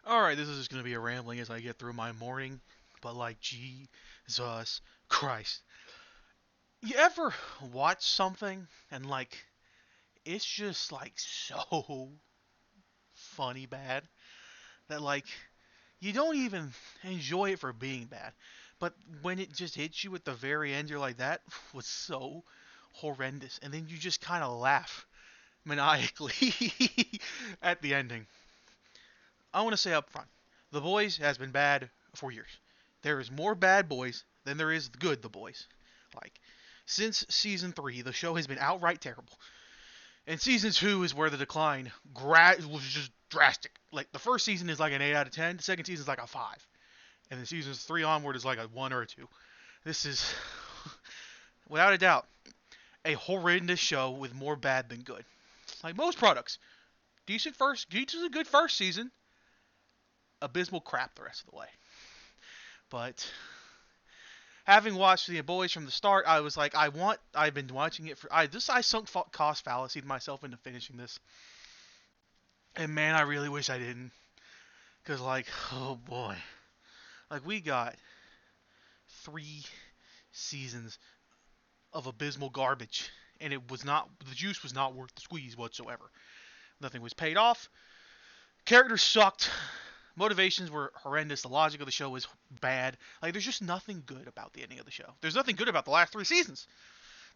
Alright, this is just gonna be a rambling as I get through my morning, but like, Jesus Christ. You ever watch something and like, it's just like so funny bad that like, you don't even enjoy it for being bad. But when it just hits you at the very end, you're like, that was so horrendous. And then you just kind of laugh maniacally at the ending. I want to say up front, The Boys has been bad for years. There is more bad boys than there is good The Boys. Like, since season 3, the show has been outright terrible. And season 2 is where the decline was just drastic. Like, the first season is like an 8 out of 10, the second season is like a 5. And then seasons 3 onward is like a 1 or a 2. This is, without a doubt, a horrendous show with more bad than good. Like most products. Decent good first season, abysmal crap the rest of the way. But having watched The Boys from the start, I was like, I've been watching it for, I sunk cost fallacy myself into finishing this. And man, I really wish I didn't. Because, like, oh boy. Like, we got 3 seasons of abysmal garbage. And the juice was not worth the squeeze whatsoever. Nothing was paid off. Characters sucked. Motivations were horrendous. The logic of the show was bad. Like, there's just nothing good about the ending of the show. There's nothing good about the last 3 seasons.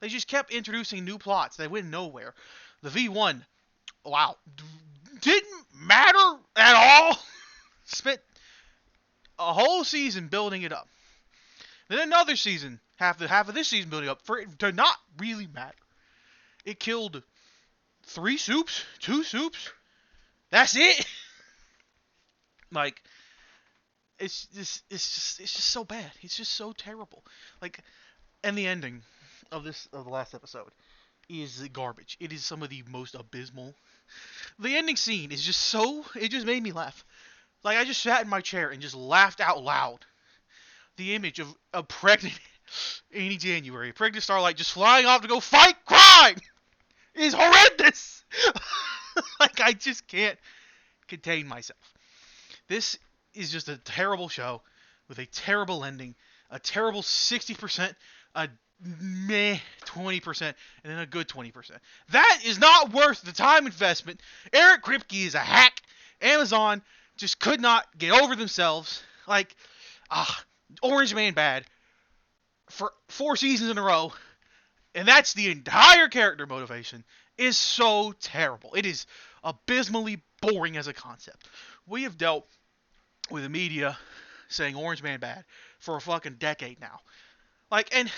They just kept introducing new plots. They went nowhere. The V1, wow, didn't matter at all. Spent a whole season building it up. Then another season, half of this season building up for it to not really matter. It killed 3 soups, 2 soups. That's it. Like, it's just so bad. It's just so terrible. Like, and the ending of the last episode is garbage. It is some of the most abysmal. The ending scene is just so. It just made me laugh. Like, I just sat in my chair and just laughed out loud. The image of a pregnant Annie January, pregnant Starlight, just flying off to go fight crime is horrendous. Like, I just can't contain myself. This is just a terrible show with a terrible ending, a terrible 60%, a meh 20%, and then a good 20%. That is not worth the time investment. Eric Kripke is a hack. Amazon just could not get over themselves. Like, Orange Man bad for 4 seasons in a row, and that's the entire character motivation, is so terrible. It is abysmally boring as a concept. We have dealt with the media saying Orange Man bad for a fucking decade now. Like, and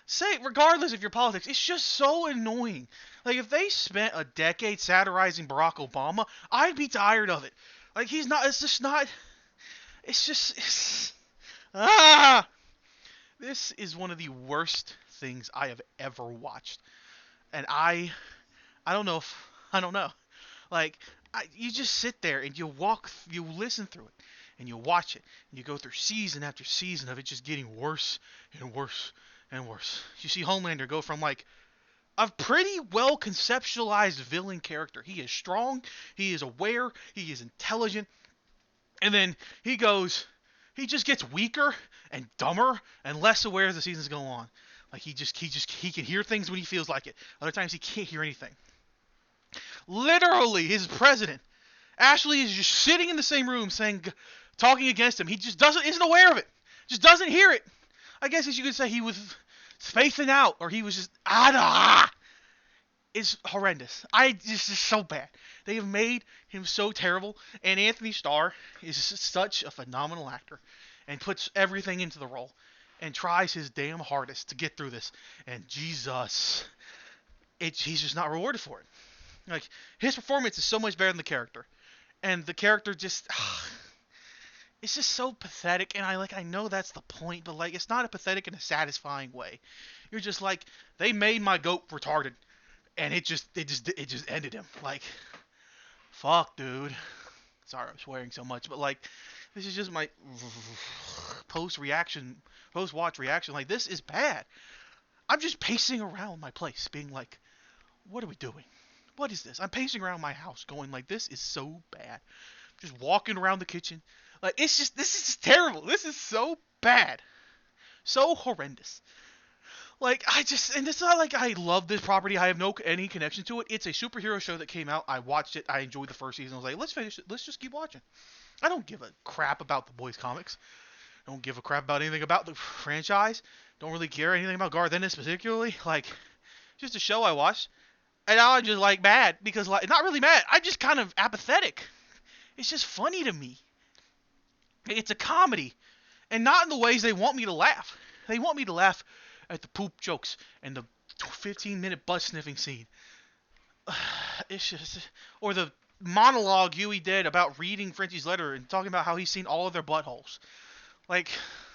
say, regardless of your politics, it's just so annoying. Like, if they spent a decade satirizing Barack Obama, I'd be tired of it. Like, ah! This is one of the worst things I have ever watched. And I don't know. Like, you just sit there and you listen through it, and you watch it, and you go through season after season of it just getting worse and worse and worse. You see Homelander go from like a pretty well conceptualized villain character. He is strong, he is aware, he is intelligent, and then he just gets weaker and dumber and less aware as the seasons go on. Like he can hear things when he feels like it. Other times he can't hear anything. Literally, his president, Ashley, is just sitting in the same room talking against him. He just isn't aware of it. Just doesn't hear it. I guess as you could say he was spacing out, or he was just It's horrendous. This is so bad. They have made him so terrible, and Anthony Starr is such a phenomenal actor, and puts everything into the role, and tries his damn hardest to get through this. And Jesus, he's just not rewarded for it. Like, his performance is so much better than the character, and the character just it's just so pathetic. And I know that's the point, but like, it's not a pathetic in a satisfying way. You're just like, they made my goat retarded, and it just ended him. Like, fuck, dude. Sorry, I'm swearing so much, but like, this is just my post watch reaction. Like, this is bad. I'm just pacing around my place, being like, what are we doing? What is this? I'm pacing around my house, going like, this is so bad. just walking around the kitchen. Like, this is just terrible. This is so bad. So horrendous. Like, and it's not like I love this property. I have any connection to it. It's a superhero show that came out. I watched it. I enjoyed the first season. I was like, let's finish it. Let's just keep watching. I don't give a crap about the boys' comics. I don't give a crap about anything about the franchise. Don't really care anything about Garth Ennis particularly. Like, just a show I watched. And now I'm just, like, mad. Because, like, not really mad. I'm just kind of apathetic. It's just funny to me. It's a comedy. And not in the ways they want me to laugh. They want me to laugh at the poop jokes and the 15-minute butt sniffing scene. It's just... Or the monologue Huey did about reading Frenchie's letter and talking about how he's seen all of their buttholes. Like,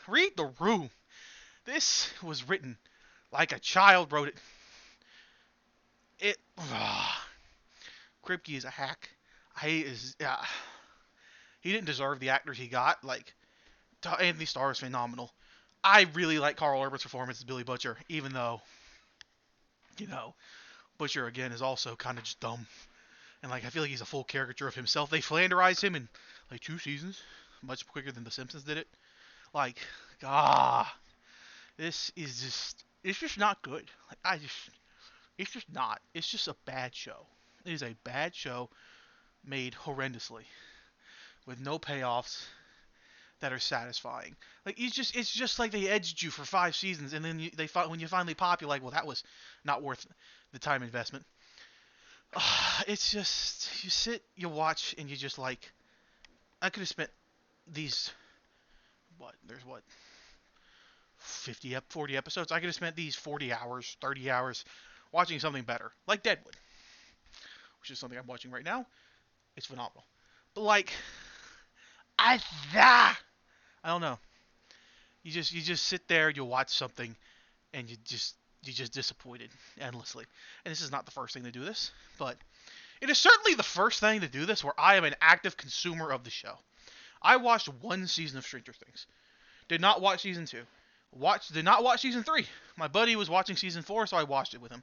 read the room. This was written like a child wrote it. Kripke is a hack. He didn't deserve the actors he got. Like, Anthony Starr is phenomenal. I really like Carl Urban's performance as Billy Butcher, even though, Butcher again is also kind of just dumb. And like, I feel like he's a full caricature of himself. They flanderized him in like 2 seasons, much quicker than The Simpsons did it. Like, this is just, it's just not good. Like, it's just not. It's just a bad show. It is a bad show made horrendously with no payoffs that are satisfying. Like, it's just like they edged you for 5 seasons, and then when you finally pop, you're like, well, that was not worth the time investment. It's just, you sit, you watch, and you just like, I could have spent these, there's 40 episodes. I could have spent these 40 hours, 30 hours watching something better, like Deadwood, which is something I'm watching right now. It's phenomenal. But like, I don't know. You just sit there, you watch something, and you're just disappointed endlessly. And this is not the first thing to do this, but it is certainly the first thing to do this where I am an active consumer of the show. I watched 1 season of Stranger Things. Did not watch season 2. Did not watch season 3. My buddy was watching season 4, so I watched it with him.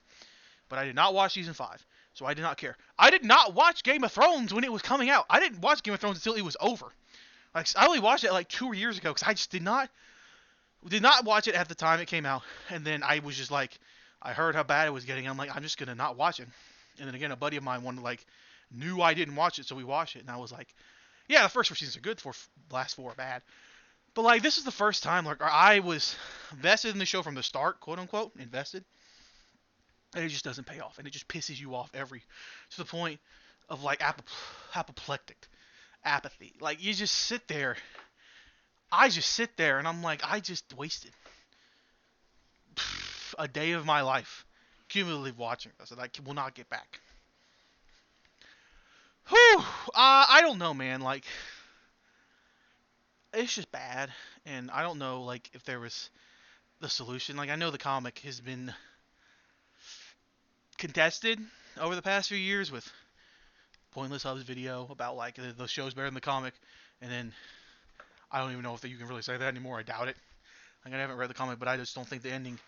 But I did not watch season 5, so I did not care. I did not watch Game of Thrones when it was coming out. I didn't watch Game of Thrones until it was over. Like, I only watched it like 2 years ago because I just did not watch it at the time it came out. And then I was just like, I heard how bad it was getting. I'm like, I'm just gonna not watch it. And then again, a buddy of mine knew I didn't watch it, so we watched it. And I was like, yeah, the first 4 seasons are good, the last 4 are bad. But like, this is the first time like I was invested in the show from the start, quote unquote, invested. And it just doesn't pay off, and it just pisses you off to the point of like apoplectic apathy. Like, you just sit there. I just sit there, and I'm like, I just wasted a day of my life cumulatively watching this that I will not get back. Whew. I don't know, man. Like, it's just bad, and I don't know, like, if there was the solution. Like, I know the comic has been contested over the past few years with Pointless Hub's video about, like, the show's better than the comic, and then I don't even know if you can really say that anymore. I doubt it. Like, I haven't read the comic, but I just don't think the ending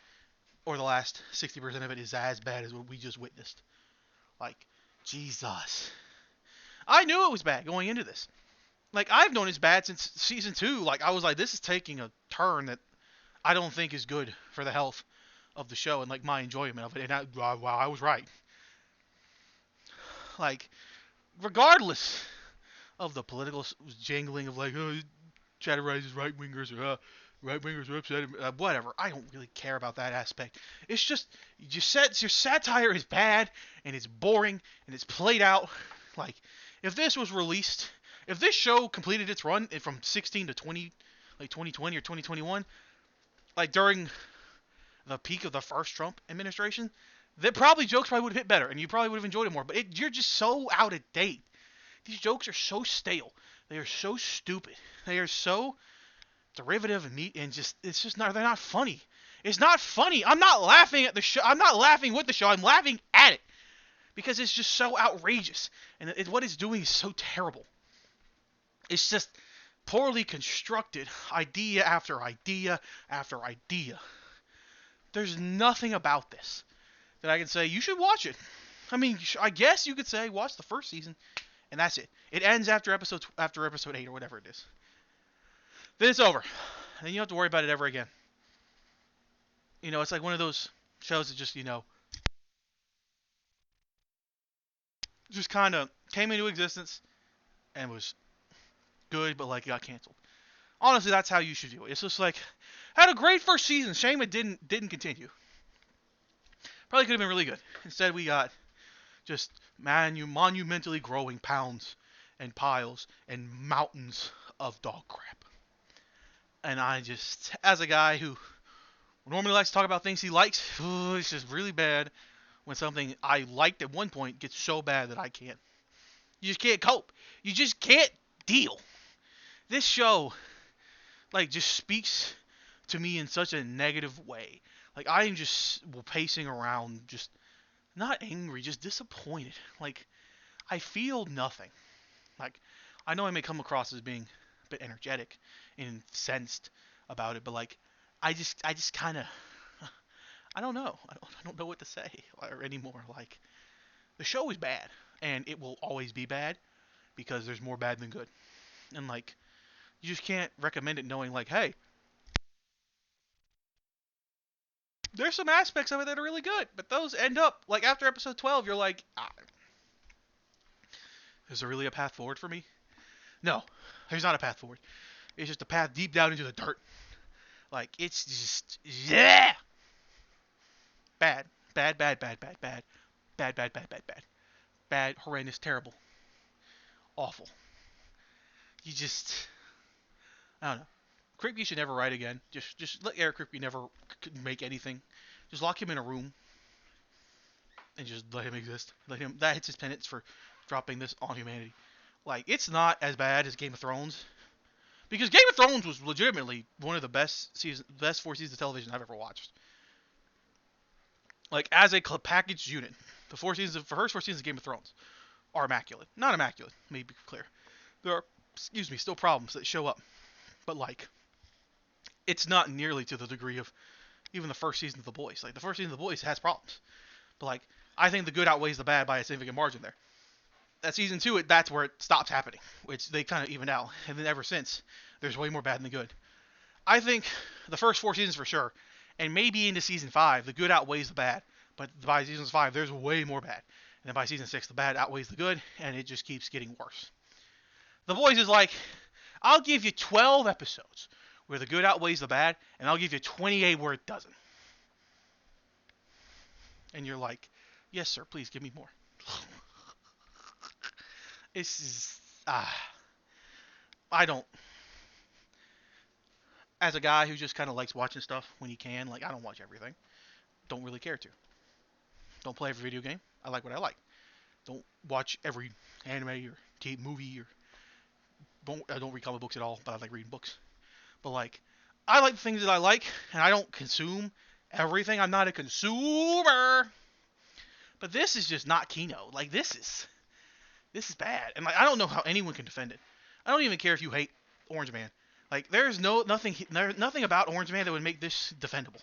or the last 60% of it is as bad as what we just witnessed. Like, Jesus. I knew it was bad going into this. Like, I've known it's bad since season 2. Like, I was like, this is taking a turn that I don't think is good for the health of the show and, like, my enjoyment of it. And I was right. Like, regardless of the political jangling of, like, oh, chatterizes right-wingers, or right-wingers are upset, whatever. I don't really care about that aspect. It's just, your satire is bad, and it's boring, and it's played out. Like, if this was released, if this show completed its run from 16 to 20, like 2020 or 2021, like during the peak of the first Trump administration, jokes probably would have hit better, and you probably would have enjoyed it more. But you're just so out of date. These jokes are so stale. They are so stupid. They are so derivative and just, it's just not, they're not funny. It's not funny. I'm not laughing at the show. I'm not laughing with the show. I'm laughing at it. Because it's just so outrageous. And what it's doing is so terrible. It's just poorly constructed, idea after idea after idea. There's nothing about this that I can say, you should watch it. I mean, I guess you could say, watch the first season and that's it. It ends after episode 8 or whatever it is. Then it's over. Then you don't have to worry about it ever again. It's like one of those shows that just kind of came into existence and was good, but like got canceled. Honestly, that's how you should view it. It's just like had a great first season. Shame it didn't continue. Probably could have been really good. Instead, we got just monumentally growing pounds and piles and mountains of dog crap. And I just, as a guy who normally likes to talk about things he likes, it's just really bad when something I liked at one point gets so bad that I can't. You just can't cope. You just can't deal. This show, like, just speaks to me in such a negative way. Like, I am just pacing around, just not angry, just disappointed. Like, I feel nothing. Like, I know I may come across as being a bit energetic and incensed about it, but like, I just kind of, I don't know. I don't know what to say anymore. Like, the show is bad, and it will always be bad because there's more bad than good. And like, you just can't recommend it knowing like, hey, there's some aspects of it that are really good, but those end up like after episode 12, you're like, is there really a path forward for me? No, there's not a path forward. It's just a path deep down into the dirt. Like, it's just, yeah, bad, bad, bad, bad, bad, bad, bad, bad, bad, bad, bad, bad, horrendous, terrible, awful. You just, I don't know. Kripke should never write again. Just let Eric Kripke never make anything. Just lock him in a room and just let him exist. That's his penance for dropping this on humanity. Like, it's not as bad as Game of Thrones. Because Game of Thrones was legitimately one of the best 4 seasons of television I've ever watched. Like, as a packaged unit, the first 4 seasons of Game of Thrones are immaculate. Not immaculate, let me be clear. There are, still problems that show up. But, like, it's not nearly to the degree of even the first season of The Boys. Like, the first season of The Boys has problems. But, like, I think the good outweighs the bad by a significant margin there. At season 2, that's where it stops happening, which they kind of even out. And then ever since, there's way more bad than good. I think the first 4 seasons for sure, and maybe into season 5, the good outweighs the bad. But by season 5, there's way more bad. And then by season 6, the bad outweighs the good, and it just keeps getting worse. The Boys is like, I'll give you 12 episodes where the good outweighs the bad, and I'll give you 28 where it doesn't. And you're like, yes, sir, please give me more. It's just, I don't, as a guy who just kind of likes watching stuff when he can, like, I don't watch everything. Don't really care to. Don't play every video game. I like what I like. Don't watch every anime or movie or I don't read comic books at all, but I like reading books. But like, I like the things that I like, and I don't consume everything. I'm not a consumer. But this is just not Kino. Like, this is bad, and like, I don't know how anyone can defend it. I don't even care if you hate Orange Man. Like, there's nothing about Orange Man that would make this defendable.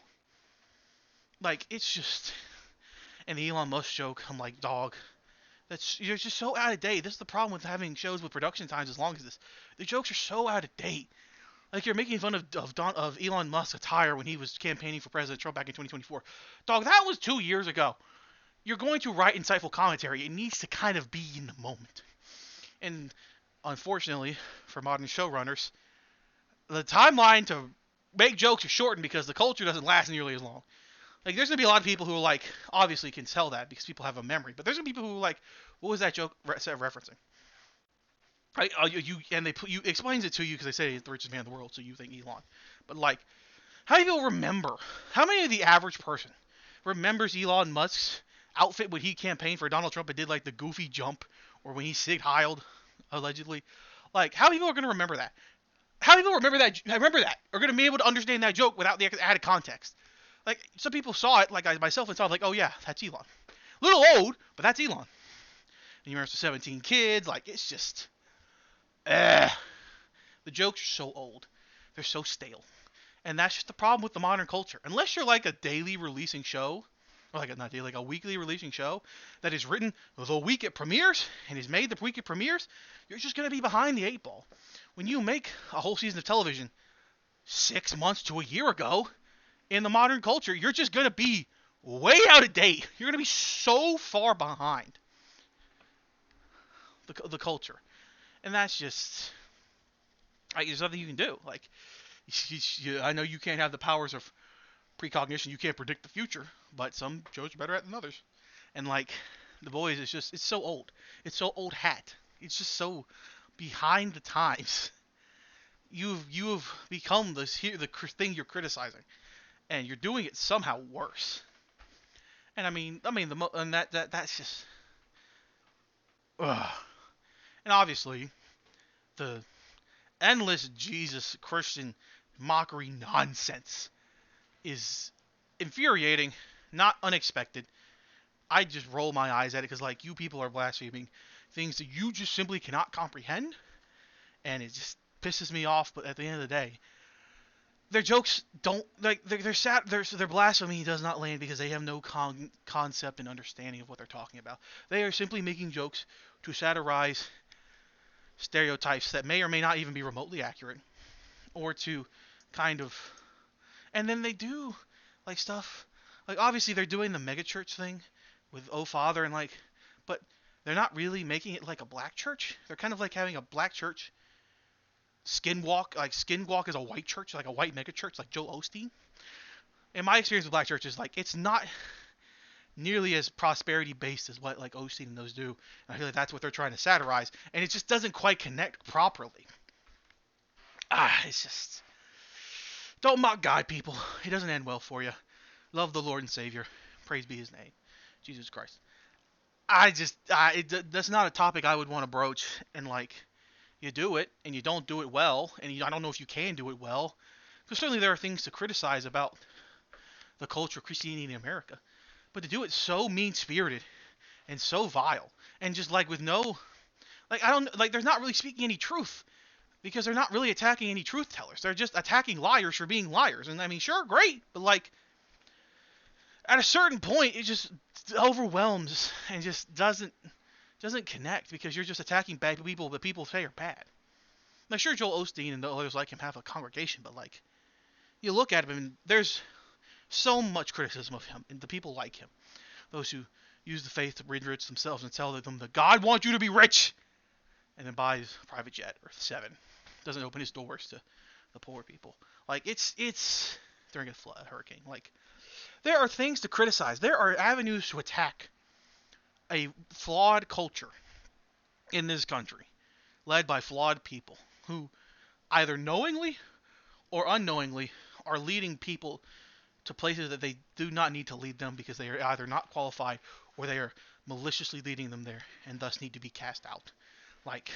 Like, it's just, and the Elon Musk joke, I'm like, dog, you're just so out of date. This is the problem with having shows with production times as long as this. The jokes are so out of date. Like, you're making fun of Elon Musk's attire when he was campaigning for President Trump back in 2024. Dog, that was 2 years ago. You're going to write insightful commentary. It needs to kind of be in the moment. And unfortunately, for modern showrunners, the timeline to make jokes is shortened because the culture doesn't last nearly as long. Like, there's going to be a lot of people who, like, obviously can tell that because people have a memory. But there's going to be people who, like, what was that joke referencing? Right? You explains it to you because they say he's the richest man in the world, so you think Elon. But, like, how do people remember? How many of the average person remembers Elon Musk's outfit when he campaigned for Donald Trump and did, like, the goofy jump, or when he Sig Heiled, allegedly? Like, how many people are going to remember that? How many people remember that? Are going to be able to understand that joke without the added context? Like, some people saw it, like myself, and saw it, like, oh yeah, that's Elon. A little old, but that's Elon. And he remembers the 17 kids, like, it's just, the jokes are so old. They're so stale. And that's just the problem with the modern culture. Unless you're like a daily releasing show, or like not daily, like a weekly releasing show that is written the week it premieres and is made the week it premieres, you're just gonna be behind the eight ball. When you make a whole season of television 6 months to a year ago in the modern culture, you're just gonna be way out of date. You're gonna be so far behind the culture, and that's just like, there's nothing you can do. Like, I know you can't have the powers of precognition. You can't predict the future, but some shows are better at than others. And like, The Boys is just, it's so old. It's so old hat. It's just so behind the times. You've become the thing you're criticizing, and you're doing it somehow worse. And that's just, ugh. And obviously, the endless Jesus Christian mockery nonsense is infuriating, not unexpected. I just roll my eyes at it because, like, you people are blaspheming things that you just simply cannot comprehend, and it just pisses me off. But at the end of the day, their jokes don't, like, they're sad. Their blasphemy does not land because they have no concept and understanding of what they're talking about. They are simply making jokes to satirize stereotypes that may or may not even be remotely accurate, or to kind of, and then they do like stuff, like obviously they're doing the megachurch thing with Oh Father, and like, but they're not really making it like a black church. They're kind of like having a black church skinwalk, like skinwalk is a white church, like a white megachurch, like Joel Osteen. In my experience with black churches, like, it's not nearly as prosperity based as what like Osteen and those do. And I feel like that's what they're trying to satirize, and it just doesn't quite connect properly. It's just, don't mock God, people. It doesn't end well for you. Love the Lord and Savior. Praise be His name, Jesus Christ. That's not a topic I would want to broach, and like, you do it and you don't do it well, and I don't know if you can do it well, because certainly there are things to criticize about the culture of Christianity in America. But to do it so mean-spirited and so vile, and just like with no, like, I don't, like, they're not really speaking any truth, because they're not really attacking any truth tellers. They're just attacking liars for being liars. And I mean, sure, great, but like, at a certain point, it just overwhelms and just doesn't connect, because you're just attacking bad people that people say are bad. Now, sure, Joel Osteen and the others like him have a congregation, but like, you look at him and there's so much criticism of him and the people like him. Those who use the faith to enrich themselves and tell them that God wants you to be rich, and then buys a private jet or 7. Doesn't open his doors to the poor people. Like, it's during a flood, a hurricane. Like, there are things to criticize. There are avenues to attack a flawed culture in this country, led by flawed people who either knowingly or unknowingly are leading people to places that they do not need to lead them, because they are either not qualified or they are maliciously leading them there and thus need to be cast out. Like,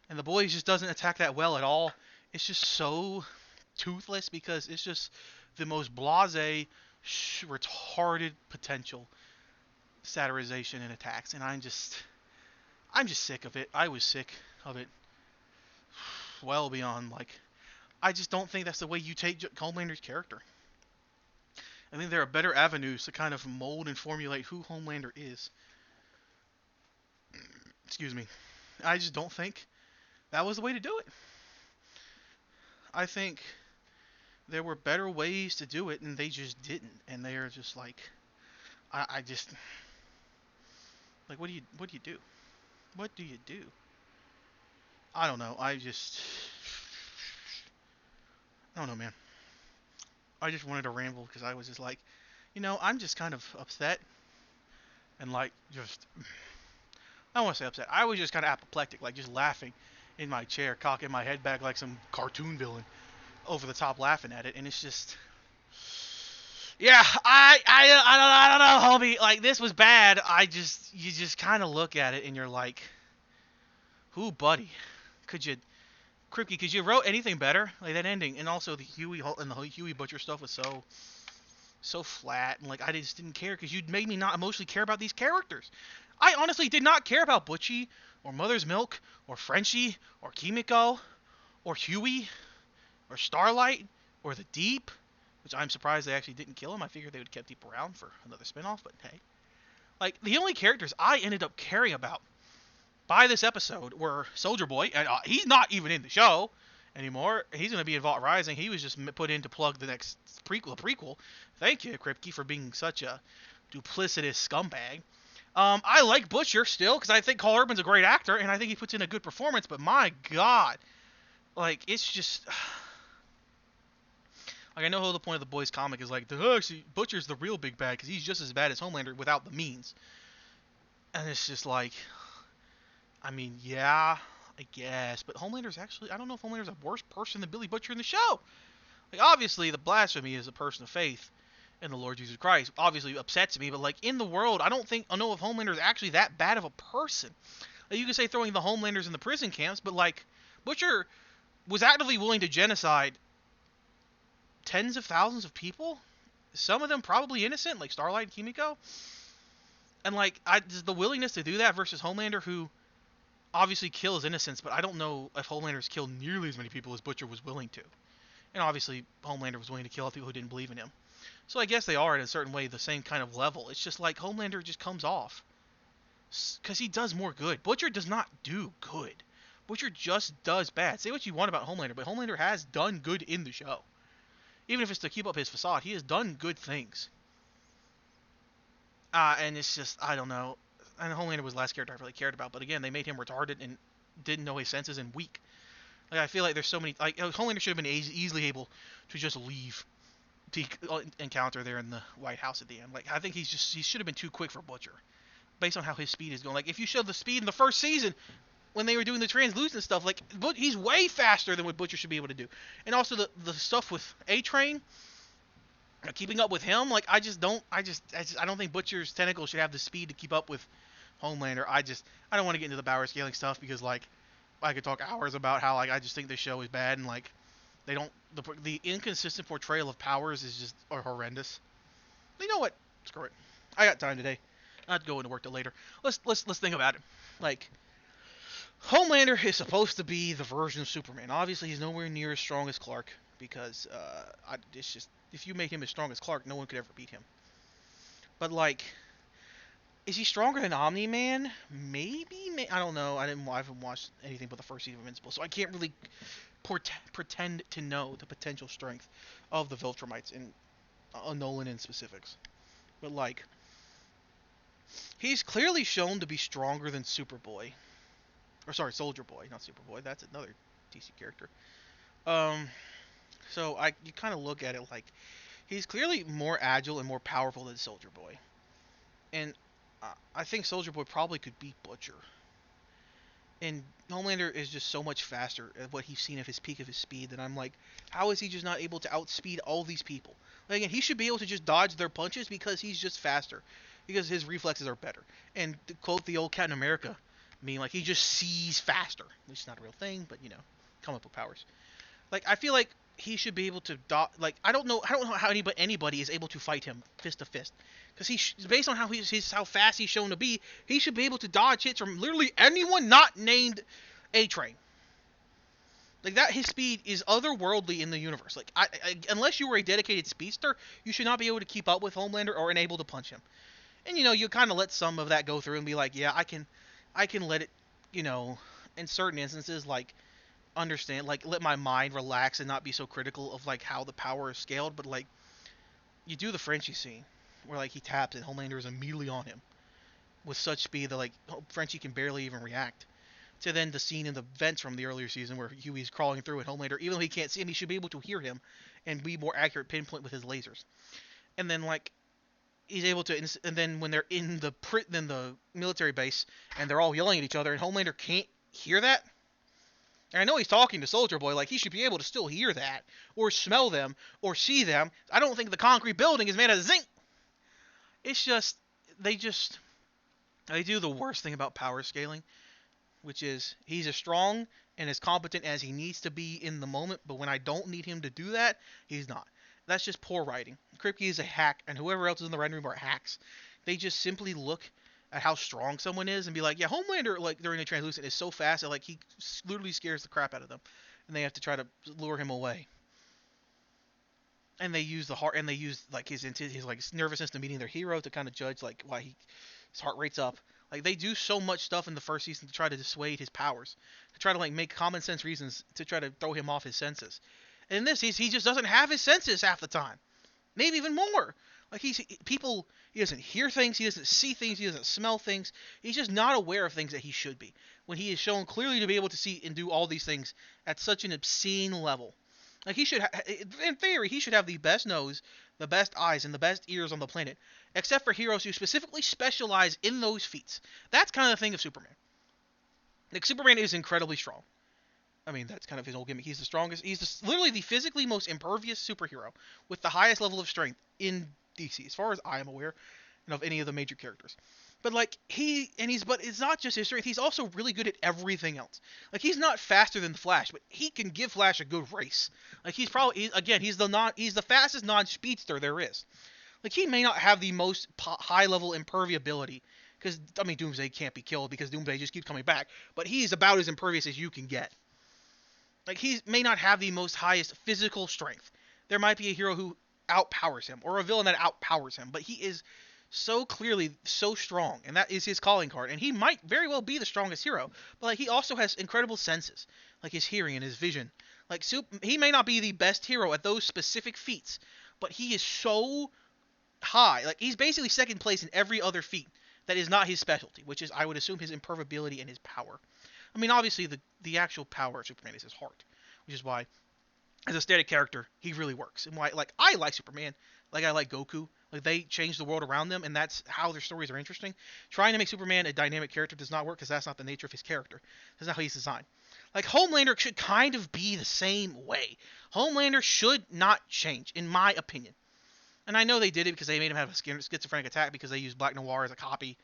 and The Boys just doesn't attack that well at all. It's just so toothless, because it's just the most blasé, retarded potential satirization and attacks, and I'm just sick of it. I was sick of it well beyond, like, I just don't think that's the way you take Homelander's character. I think there are better avenues to kind of mold and formulate who Homelander is. Excuse me. I just don't think that was the way to do it. I think there were better ways to do it, and they just didn't. And they are just like, I just, like, what do you do? What do you do? I don't know. I don't know, man. I just wanted to ramble because I was just like, I'm just kind of upset, and like, just, I don't want to say upset. I was just kind of apoplectic, like just laughing in my chair, cocking my head back like some cartoon villain, over the top laughing at it, and it's just, yeah, I don't know, homie. Like, this was bad. You just kind of look at it and you're like, who, buddy? Kripke, could you wrote anything better? Like, that ending, and also the Huey Butcher stuff was so flat, and like, I just didn't care, because you'd made me not emotionally care about these characters. I honestly did not care about Butchie, or Mother's Milk, or Frenchie, or Kimiko, or Huey, or Starlight, or the Deep, which I'm surprised they actually didn't kill him. I figured they would keep him around for another spinoff, but hey. Like, the only characters I ended up caring about by this episode were Soldier Boy, and he's not even in the show anymore. He's going to be in Vault Rising. He was just put in to plug the next prequel. Thank you, Kripke, for being such a duplicitous scumbag. I like Butcher still, because I think Carl Urban's a great actor, and I think he puts in a good performance, but my god. Like, it's just... Like, I know how the point of the Boys comic is like, actually, Butcher's the real big bad, because he's just as bad as Homelander without the means. And it's just like... I mean, yeah, I guess, but Homelander's actually... I don't know if Homelander's a worse person than Billy Butcher in the show. Like, obviously, the blasphemy is a person of faith in the Lord Jesus Christ. Obviously upsets me, but, like, in the world, I know if Homelander is actually that bad of a person. Like, you can say throwing the Homelanders in the prison camps, but, like, Butcher was actively willing to genocide tens of thousands of people. Some of them probably innocent, like Starlight and Kimiko. And, like, just the willingness to do that versus Homelander, who obviously kills innocents, but I don't know if Homelander's killed nearly as many people as Butcher was willing to. And obviously, Homelander was willing to kill people who didn't believe in him. So I guess they are, in a certain way, the same kind of level. It's just like Homelander just comes off. Because he does more good. Butcher does not do good. Butcher just does bad. Say what you want about Homelander, but Homelander has done good in the show. Even if it's to keep up his facade, he has done good things. And it's just, I don't know. And Homelander was the last character I really cared about. But again, they made him retarded and didn't know his senses and weak. Like, I feel like there's so many... Like, Homelander should have been easily able to just leave the encounter there in the White House at the end. Like, I think he should have been too quick for Butcher, based on how his speed is going. Like, if you showed the speed in the first season when they were doing the translucent stuff, like, he's way faster than what Butcher should be able to do. And also the stuff with A-Train, keeping up with him, like, I don't think Butcher's tentacles should have the speed to keep up with Homelander. I don't want to get into the power scaling stuff because, like, I could talk hours about how, like, I just think this show is bad and, like, they don't... The inconsistent portrayal of powers is just horrendous. But you know what? Screw it. I got time today. I have to go into work till later. Let's think about it. Like, Homelander is supposed to be the version of Superman. Obviously, he's nowhere near as strong as Clark because it's just... If you made him as strong as Clark, no one could ever beat him. But, like... Is he stronger than Omni-Man? Maybe? I don't know. I haven't watched anything but the first season of Invincible, so I can't really pretend to know the potential strength of the Viltrumites and Nolan in specifics. But, like, he's clearly shown to be stronger than Superboy. Or, sorry, Soldier Boy, not Superboy. That's another DC character. So you kind of look at it like he's clearly more agile and more powerful than Soldier Boy. And I think Soldier Boy probably could beat Butcher. And Homelander is just so much faster at what he's seen of his peak of his speed that I'm like, how is he just not able to outspeed all these people? Like, again, he should be able to just dodge their punches because he's just faster. Because his reflexes are better. And to quote the old Captain America meme, like, he just sees faster. Which is not a real thing, but, you know, comic book powers. Like, I feel like he should be able to like, I don't know how anybody is able to fight him fist to fist. Because based on how fast he's shown to be, he should be able to dodge hits from literally anyone not named A-Train. Like, that, his speed is otherworldly in the universe. Like, unless you were a dedicated speedster, you should not be able to keep up with Homelander or unable to punch him. And, you know, you kind of let some of that go through and be like, yeah, I can let it, you know, in certain instances, like, understand, like, let my mind relax and not be so critical of, like, how the power is scaled. But, like, you do the Frenchie scene where, like, he taps and Homelander is immediately on him with such speed that, like, Frenchie can barely even react. To then the scene in the vents from the earlier season where Huey's crawling through and Homelander, even though he can't see him, he should be able to hear him and be more accurate pinpoint with his lasers. And then, like, he's able to, and then when they're in the military base and they're all yelling at each other and Homelander can't hear that. And I know he's talking to Soldier Boy, like, he should be able to still hear that, or smell them, or see them. I don't think the concrete building is made of zinc. It's just, they do the worst thing about power scaling, which is, he's as strong and as competent as he needs to be in the moment, but when I don't need him to do that, he's not. That's just poor writing. Kripke is a hack, and whoever else is in the writing room are hacks. They just simply look at how strong someone is and be like, yeah, Homelander, like, during the translucent is so fast that, like, he literally scares the crap out of them, and they have to try to lure him away. and they use the heart, and they use like his like nervous system meeting their hero to kind of judge like why his heart rate's up. Like they do so much stuff in the first season to try to dissuade his powers, to try to like make common sense reasons to try to throw him off his senses. And in this, he just doesn't have his senses half the time, maybe even more. Like he doesn't hear things, he doesn't see things, he doesn't smell things. He's just not aware of things that he should be. When he is shown clearly to be able to see and do all these things at such an obscene level. Like in theory, he should have the best nose, the best eyes, and the best ears on the planet, except for heroes who specifically specialize in those feats. That's kind of the thing of Superman. Like Superman is incredibly strong. I mean, that's kind of his whole gimmick. He's the strongest. Literally the physically most impervious superhero with the highest level of strength in DC, as far as I am aware, and of any of the major characters. But like but it's not just his strength. He's also really good at everything else. Like he's not faster than the Flash, but he can give Flash a good race. Like he's the fastest non-speedster there is. Like he may not have the most high level imperviability, because I mean Doomsday can't be killed because Doomsday just keeps coming back. But he's about as impervious as you can get. Like he may not have the most highest physical strength. There might be a hero who outpowers him, or a villain that outpowers him, but he is so clearly so strong, and that is his calling card. And he might very well be the strongest hero, but like he also has incredible senses, like his hearing and his vision. Like he may not be the best hero at those specific feats, but he is so high. Like he's basically second place in every other feat that is not his specialty, which is I would assume his imperviability and his power. I mean, obviously the actual power of Superman is his heart, which is why as a static character he really works, and why like I like Superman, like I like Goku. Like they change the world around them, and that's how their stories are interesting. Trying to make Superman a dynamic character does not work because that's not the nature of his character. That's not how he's designed. Like Homelander should kind of be the same way. Homelander should not change, in my opinion. And I know they did it because they made him have a schizophrenic attack because they used Black Noir as a copy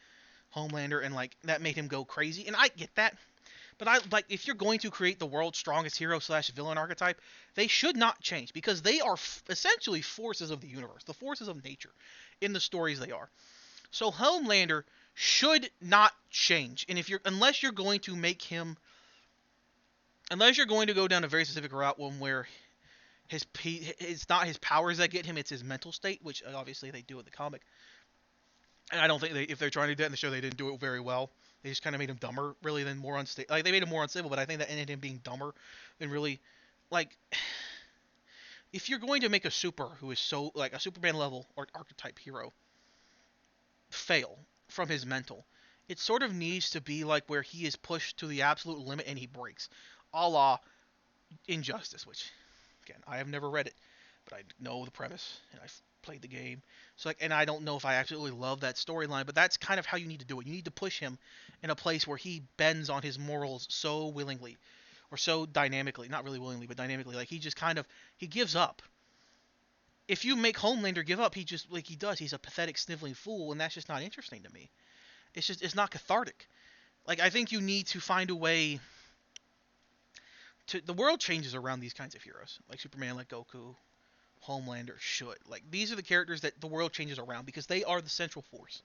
Homelander, and like that made him go crazy. And I get that. But if you're going to create the world's strongest hero / villain archetype, they should not change because they are essentially forces of the universe, the forces of nature, in the stories they are. So Homelander should not change, and unless you're going to go down a very specific route, one where it's not his powers that get him, it's his mental state, which obviously they do in the comic. And I don't think if they're trying to do that in the show, they didn't do it very well. They just kind of made him dumber, really, than more unstable. Like they made him more unstable, but I think that ended him being dumber than really, like, if you're going to make a super who is so like a Superman level or archetype hero fail from his mental, it sort of needs to be like where he is pushed to the absolute limit and he breaks, a la Injustice, which again I have never read it, but I know the premise and I've played the game. So and I don't know if I absolutely love that storyline, but that's kind of how you need to do it. You need to push him in a place where he bends on his morals so willingly, or so dynamically, not really willingly, but dynamically. Like he just he gives up. If you make Homelander give up, he just like he does. He's a pathetic, sniveling fool, and that's just not interesting to me. It's not cathartic. Like I think you need to find a way. The world changes around these kinds of heroes, like Superman, like Goku, Homelander should. Like these are the characters that the world changes around because they are the central force.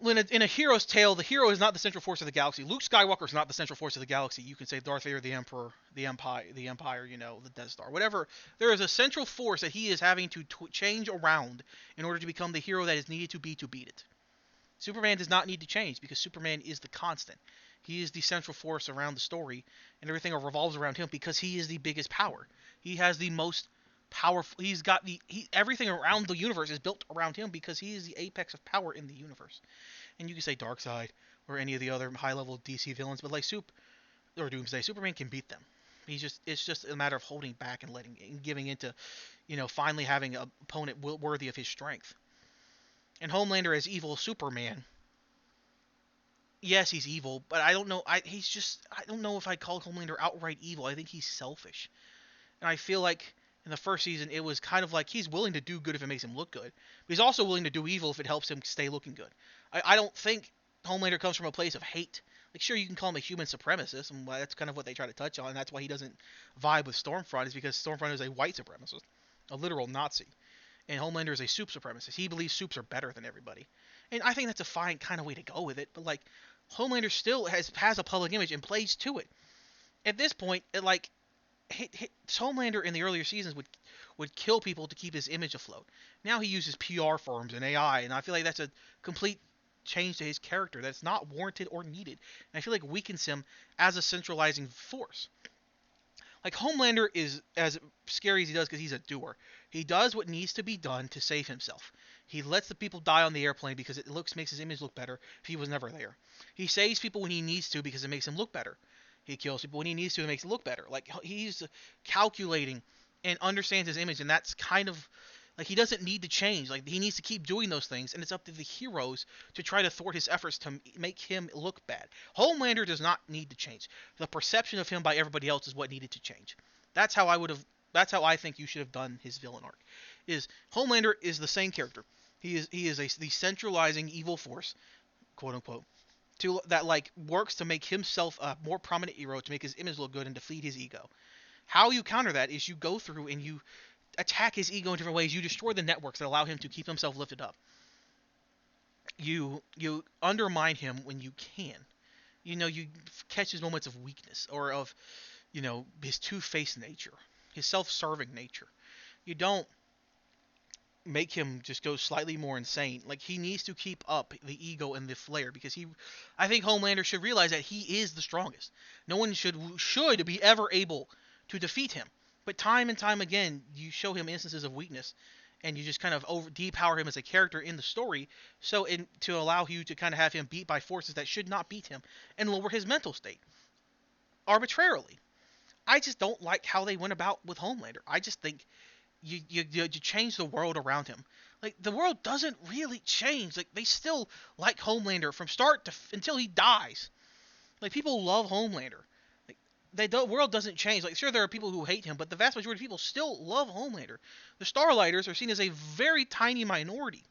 In a hero's tale, the hero is not the central force of the galaxy. Luke Skywalker is not the central force of the galaxy. You can say Darth Vader, the Emperor, the Empire, the Death Star, whatever. There is a central force that he is having to change around in order to become the hero that is needed to beat it. Superman does not need to change because Superman is the constant. He is the central force around the story, and everything revolves around him because he is the biggest power. He has the most powerful. Everything around the universe is built around him because he is the apex of power in the universe. And you can say Darkseid or any of the other high-level DC villains, but like or Doomsday, Superman can beat them. It's just a matter of holding back and giving into, finally having an opponent worthy of his strength. And Homelander as evil Superman. Yes, he's evil, but I don't know. I don't know if I'd call Homelander outright evil. I think he's selfish. And I feel like in the first season, it was kind of like he's willing to do good if it makes him look good. But he's also willing to do evil if it helps him stay looking good. I don't think Homelander comes from a place of hate. Like, sure, you can call him a human supremacist, and that's kind of what they try to touch on. And that's why he doesn't vibe with Stormfront, is because Stormfront is a white supremacist, a literal Nazi. And Homelander is a soup supremacist. He believes soups are better than everybody. And I think that's a fine kind of way to go with it. But, like, Homelander still has a public image and plays to it. At this point, Homelander in the earlier seasons would kill people to keep his image afloat. Now he uses PR firms and AI, and I feel like that's a complete change to his character that's not warranted or needed. And I feel like weakens him as a centralizing force. Like Homelander is as scary as he does because he's a doer. He does what needs to be done to save himself. He lets the people die on the airplane because it makes his image look better if he was never there. He saves people when he needs to because it makes him look better. He kills people when he needs to and makes it look better. Like he's calculating and understands his image, and that's kind of like he doesn't need to change. Like he needs to keep doing those things, and it's up to the heroes to try to thwart his efforts to make him look bad. Homelander does not need to change. The perception of him by everybody else is what needed to change. That's how I would have. That's how I think you should have done his villain arc. Is Homelander is the same character. He is the centralizing evil force, quote unquote, to that like works to make himself a more prominent hero to make his image look good and defeat his ego. How you counter that is you go through and you attack his ego in different ways. You destroy the networks that allow him to keep himself lifted up. You undermine him when you can. You catch his moments of weakness or of his two-faced nature, his self-serving nature. You don't make him just go slightly more insane. Like he needs to keep up the ego and the flair because I think Homelander should realize that he is the strongest. No one should be ever able to defeat him. But time and time again, you show him instances of weakness, and you just kind of depower him as a character in the story, to allow you to kind of have him beat by forces that should not beat him, and lower his mental state arbitrarily. I just don't like how they went about with Homelander. I just think you change the world around him. Like the world doesn't really change. Like they still like Homelander from start to until he dies. Like people love Homelander. The world doesn't change. Like sure there are people who hate him, but the vast majority of people still love Homelander. The Starlighters are seen as a very tiny minority.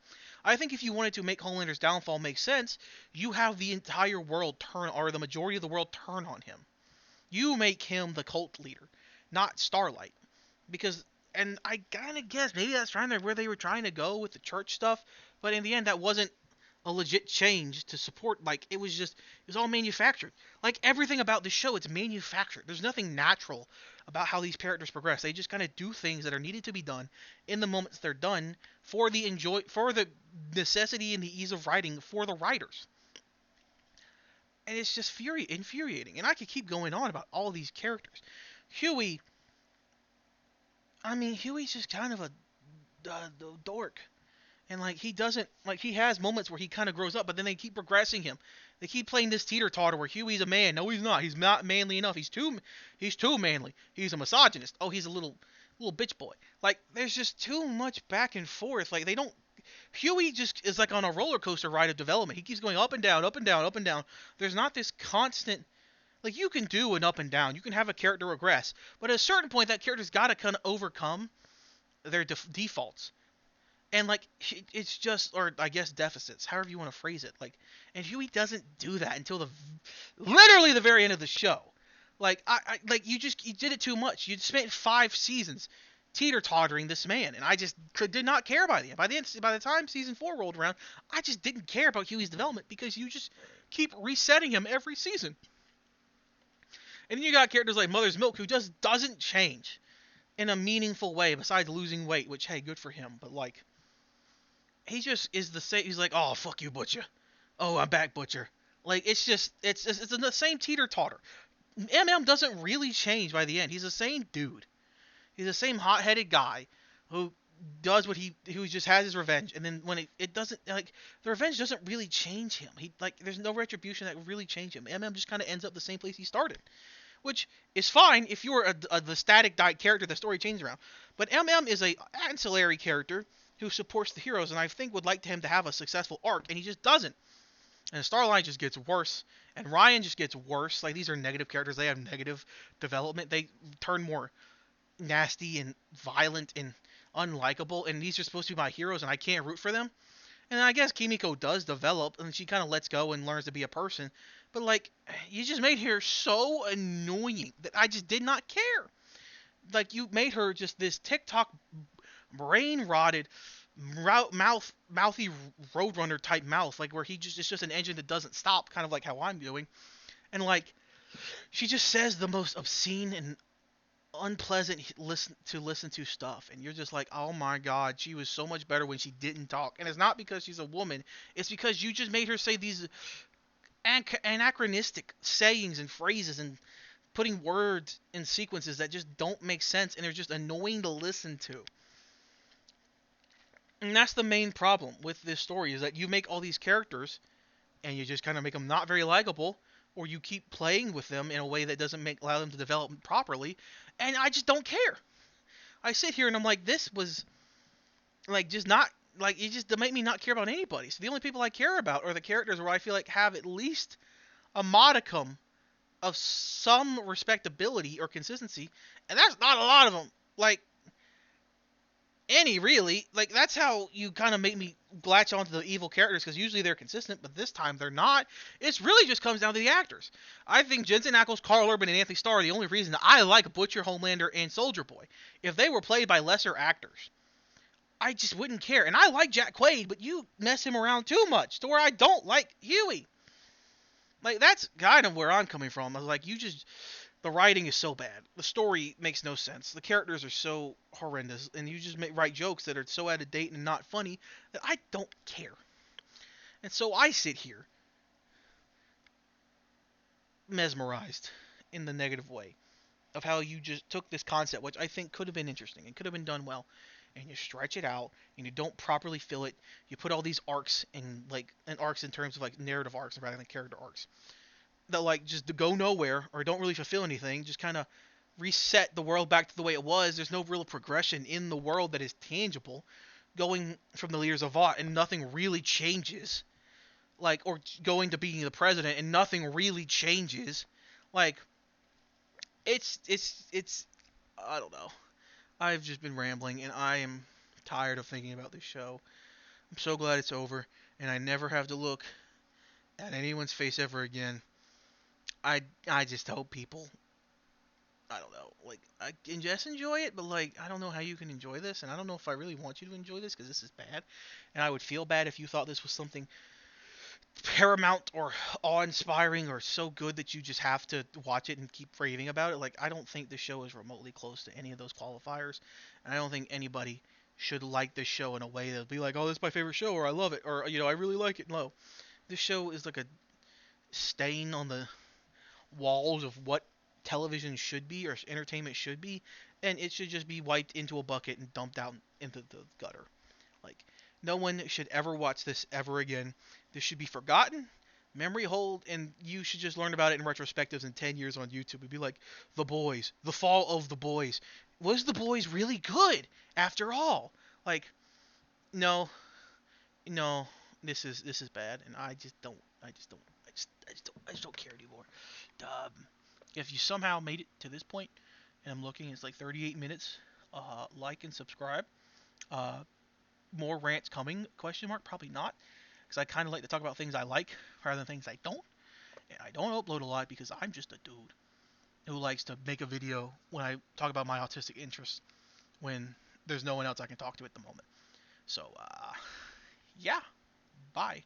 I think if you wanted to make Homelander's downfall make sense, you have the entire world turn, or the majority of the world turn on him. You make him the cult leader, not Starlight. Because, and I kind of guess maybe that's where they were trying to go with the church stuff, but in the end that wasn't a legit change to support. Like it was all manufactured. Like everything about the show, it's manufactured. There's nothing natural about how these characters progress. They just kind of do things that are needed to be done in the moments they're done for the necessity and the ease of writing for the writers. And it's just infuriating. And I could keep going on about all these characters. Huey's just kind of a dork. And like he doesn't he has moments where he kind of grows up, but then they keep progressing him. They keep playing this teeter-totter where Huey's a man. No, he's not. He's not manly enough. He's too manly. He's a misogynist. Oh, he's a little bitch boy. Like there's just too much back and forth. Like they don't. Huey just is like on a roller coaster ride of development. He keeps going up and down, up and down, up and down. There's not this constant. Like you can do an up and down. You can have a character regress, but at a certain point, that character's got to kind of overcome their defaults. And like it's just, or I guess deficits, however you want to phrase it. Like, and Huey doesn't do that until literally the very end of the show. Like you did it too much. You spent 5 seasons teeter-tottering this man, and I just did not care by the end. By the time season 4 rolled around, I just didn't care about Huey's development because you just keep resetting him every season. And then you got characters like Mother's Milk who just doesn't change in a meaningful way besides losing weight, which hey, good for him. But like. He just is the same. He's like, oh, fuck you, Butcher. Oh, I'm back, Butcher. Like, it's the same teeter-totter. Doesn't really change by the end. He's the same dude. He's the same hot-headed guy who does who just has his revenge. And then when it doesn't, like, the revenge doesn't really change him. There's no retribution that really change him. Just kind of ends up the same place he started. Which is fine if you're the static character the story changes around. But is a ancillary character who supports the heroes, and I think would like him to have a successful arc, and he just doesn't. And Starlight just gets worse, and Ryan just gets worse. Like, these are negative characters. They have negative development. They turn more nasty and violent and unlikable, and these are supposed to be my heroes, and I can't root for them. And I guess Kimiko does develop, and she kind of lets go and learns to be a person. But, like, you just made her so annoying that I just did not care. Like, you made her just this TikTok brain-rotted, mouthy Roadrunner type mouth, like where it's just an engine that doesn't stop, kind of like how I'm doing. And like, she just says the most obscene and unpleasant listen to stuff, and you're just like, oh my god, she was so much better when she didn't talk. And it's not because she's a woman, it's because you just made her say these anachronistic sayings and phrases and putting words in sequences that just don't make sense, and they're just annoying to listen to. And that's the main problem with this story, is that you make all these characters and you just kind of make them not very likable, or you keep playing with them in a way that doesn't allow them to develop properly, and I just don't care. I sit here and I'm like, this was like just not like, it just to make me not care about anybody. So the only people I care about are the characters where I feel like have at least a modicum of some respectability or consistency, and that's not a lot of them. Like any really, like that's how you kind of make me latch onto the evil characters, because usually they're consistent, but this time they're not. It's really just comes down to the actors. I think Jensen Ackles, Carl Urban, and Anthony Starr are the only reason that I like Butcher, Homelander, and Soldier Boy. If they were played by lesser actors, I just wouldn't care. And I like Jack Quaid, but you mess him around too much to where I don't like Huey. Like, that's kind of where I'm coming from. I was like, you just, the writing is so bad. The story makes no sense. The characters are so horrendous, and you just write jokes that are so out of date and not funny that I don't care. And so I sit here mesmerized in the negative way of how you just took this concept, which I think could have been interesting and could have been done well, and you stretch it out and you don't properly fill it. You put all these arcs in, like, and arcs in terms of like narrative arcs rather than character arcs that like just go nowhere or don't really fulfill anything. Just kind of reset the world back to the way it was. There's no real progression in the world that is tangible, going from the leaders of Vought and nothing really changes. Like, or going to being the president and nothing really changes. Like, it's I don't know. I've just been rambling, and I am tired of thinking about this show. I'm so glad it's over, and I never have to look at anyone's face ever again. I just hope people, I don't know, like, I can just enjoy it, but like, I don't know how you can enjoy this, and I don't know if I really want you to enjoy this, because this is bad, and I would feel bad if you thought this was something paramount or awe-inspiring or so good that you just have to watch it and keep raving about it. Like, I don't think the show is remotely close to any of those qualifiers, and I don't think anybody should like this show in a way that'll be like, oh, this is my favorite show, or I love it, or, I really like it. No, this show is like a stain on the walls of what television should be or entertainment should be, and it should just be wiped into a bucket and dumped out into the gutter. Like, no one should ever watch this ever again. This should be forgotten, memory hold, and you should just learn about it in retrospectives in 10 years on YouTube and be like, The Boys, the fall of The Boys. Was The Boys really good after all? Like, no, no, this is bad, and I just don't care anymore. Um, if you somehow made it to this point, and I'm looking, it's like 38 minutes. Like and subscribe. Uh, more rants coming? Question mark? Probably not, because I kind of like to talk about things I like rather than things I don't. And I don't upload a lot because I'm just a dude who likes to make a video when I talk about my autistic interests when there's no one else I can talk to at the moment. So, yeah, bye.